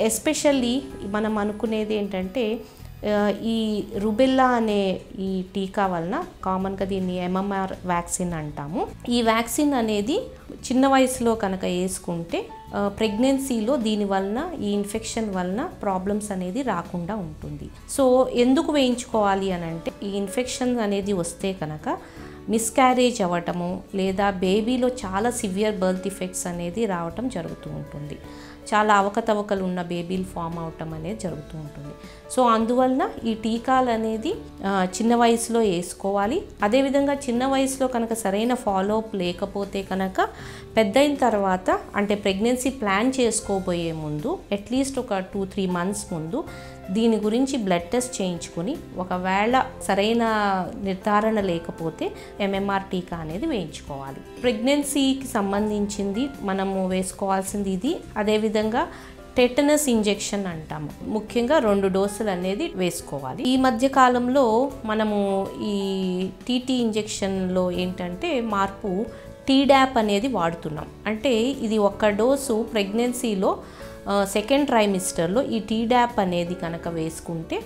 Especially మనం అనుకునేది ఏంటంటే ఈ రుబెల్లా అనే ఈ టీకా వలన కామన్గా దీన్ని MMR వ్యాక్సిన్ అంటాము. ఈ వ్యాక్సిన్ అనేది చిన్న వయసులో కనుక వేసుకుంటే ప్రెగ్నెన్సీలో దీని వలన ఈ ఇన్ఫెక్షన్ వలన ప్రాబ్లమ్స్ అనేది రాకుండా ఉంటుంది. సో ఎందుకు వేయించుకోవాలి అని అంటే ఈ ఇన్ఫెక్షన్ అనేది వస్తే కనుక మిస్క్యారేజ్ అవ్వటము లేదా బేబీలో చాలా సివియర్ బర్త్ డిఫెక్ట్స్ అనేది రావటం జరుగుతూ ఉంటుంది. చాలా అవకతవకలు ఉన్న బేబీలు ఫామ్ అవటం అనేది జరుగుతూ ఉంటుంది. సో అందువలన ఈ టీకాలు అనేది చిన్న వయసులో వేసుకోవాలి. అదేవిధంగా చిన్న వయసులో కనుక సరైన ఫాలోఅప్ లేకపోతే కనుక పెద్దయిన తర్వాత అంటే ప్రెగ్నెన్సీ ప్లాన్ చేసుకోబోయే ముందు అట్లీస్ట్ ఒక 2-3 months ముందు దీని గురించి బ్లడ్ టెస్ట్ చేయించుకుని ఒకవేళ సరైన నిర్ధారణ లేకపోతే MMR టీకా అనేది వేయించుకోవాలి. ప్రెగ్నెన్సీకి సంబంధించింది మనము వేసుకోవాల్సింది ఇది. అదేవిధంగా టెటనస్ ఇంజెక్షన్ అంటాము. ముఖ్యంగా 2 డోసులు అనేది వేసుకోవాలి. ఈ మధ్య కాలంలో మనము ఈ టీటీ ఇంజెక్షన్లో ఏంటంటే మార్పు టీడాప్ అనేది వాడుతున్నాం. అంటే ఇది 1 డోసు ప్రెగ్నెన్సీలో సెకండ్ ట్రైమిస్టర్లో ఈ టీడాప్ అనేది కనుక వేసుకుంటే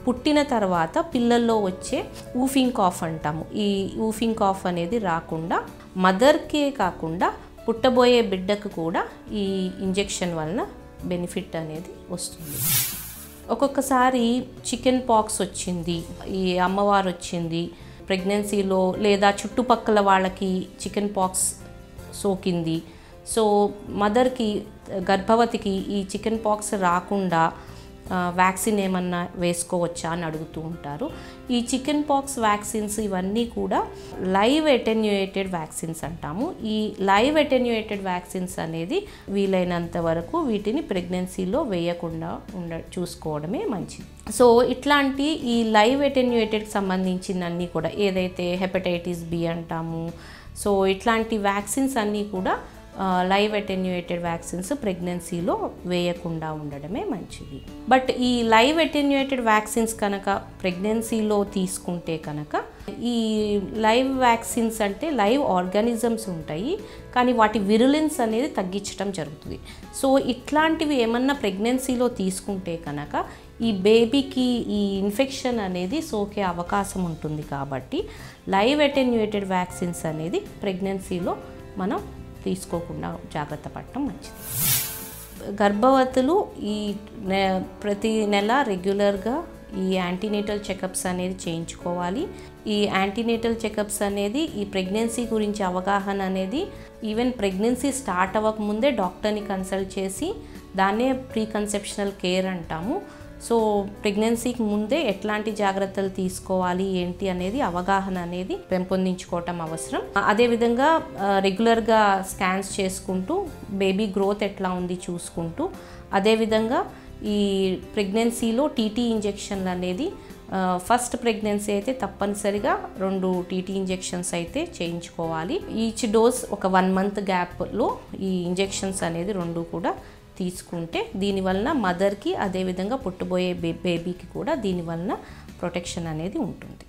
పుట్టిన తర్వాత పిల్లల్లో వచ్చే ఊఫింగ్ కాఫ్ అంటాము. ఈ ఊఫింగ్ కాఫ్ అనేది రాకుండా మదర్కే కాకుండా పుట్టబోయే బిడ్డకు కూడా ఈ ఇంజెక్షన్ వలన బెనిఫిట్ అనేది వస్తుంది. ఒక్కొక్కసారి చికెన్ పాక్స్ వచ్చింది, ఈ అమ్మవారు వచ్చింది ప్రెగ్నెన్సీలో, లేదా చుట్టుపక్కల వాళ్ళకి చికెన్ పాక్స్ సోకింది. సో మదర్కి గర్భవతికి ఈ చికెన్ పాక్స్ రాకుండా వ్యాక్సిన్ ఏమన్నా వేసుకోవచ్చా అని అడుగుతూ ఉంటారు. ఈ చికెన్ పాక్స్ వ్యాక్సిన్స్ ఇవన్నీ కూడా లైవ్ అటెన్యూయేటెడ్ వ్యాక్సిన్స్ అంటాము. ఈ లైవ్ అటెన్యూయేటెడ్ వ్యాక్సిన్స్ అనేది వీలైనంత వరకు వీటిని ప్రెగ్నెన్సీలో వేయకుండా చూసుకోవడమే మంచిది. సో ఇట్లాంటి ఈ లైవ్ అటెన్యూయేటెడ్కి సంబంధించినన్నీ కూడా ఏదైతే హెపటైటిస్ బి అంటాము, సో ఇట్లాంటి వ్యాక్సిన్స్ అన్నీ కూడా లైవ్ అటెన్యూయేటెడ్ వ్యాక్సిన్స్ ప్రెగ్నెన్సీలో వేయకుండా ఉండడమే మంచిది. బట్ ఈ లైవ్ అటెన్యూయేటెడ్ వ్యాక్సిన్స్ కనుక ప్రెగ్నెన్సీలో తీసుకుంటే కనుక ఈ లైవ్ వ్యాక్సిన్స్ అంటే లైవ్ ఆర్గానిజమ్స్ ఉంటాయి, కానీ వాటి విరులెన్స్ అనేది తగ్గించడం జరుగుతుంది. సో ఇట్లాంటివి ఏమన్నా ప్రెగ్నెన్సీలో తీసుకుంటే కనుక ఈ బేబీకి ఈ ఇన్ఫెక్షన్ అనేది సోకే అవకాశం ఉంటుంది. కాబట్టి లైవ్ అటెన్యూయేటెడ్ వ్యాక్సిన్స్ అనేది ప్రెగ్నెన్సీలో మనం తీసుకోకుండా జాగ్రత్త పడటం మంచిది. గర్భవతులు ఈ ప్రతి నెల రెగ్యులర్గా ఈ యాంటీనేటల్ చెకప్స్ అనేది చేయించుకోవాలి. ఈ యాంటీనేటల్ చెకప్స్ అనేది ఈ ప్రెగ్నెన్సీ గురించి అవగాహన అనేది ఈవెన్ ప్రెగ్నెన్సీ స్టార్ట్ అవ్వకముందే డాక్టర్ని కన్సల్ట్ చేసి దాన్నే ప్రీ కన్సెప్షనల్ కేర్ అంటాము. సో ప్రెగ్నెన్సీకి ముందే ఎట్లాంటి జాగ్రత్తలు తీసుకోవాలి ఏంటి అనేది అవగాహన అనేది పెంపొందించుకోవటం అవసరం. అదేవిధంగా రెగ్యులర్గా స్కాన్స్ చేసుకుంటూ బేబీ గ్రోత్ ఎట్లా ఉంది చూసుకుంటూ, అదేవిధంగా ఈ ప్రెగ్నెన్సీలో టీటీ ఇంజెక్షన్లు అనేది ఫస్ట్ ప్రెగ్నెన్సీ అయితే తప్పనిసరిగా 2 టీటీ ఇంజెక్షన్స్ అయితే చేయించుకోవాలి. ఈచ్ డోస్ ఒక 1 month గ్యాప్లో ఈ ఇంజెక్షన్స్ అనేది 2 కూడా తీసుకుంటే దీనివలన మదర్కి అదేవిధంగా పుట్టబోయే బేబీకి కూడా దీనివలన ప్రొటెక్షన్ అనేది ఉంటుంది.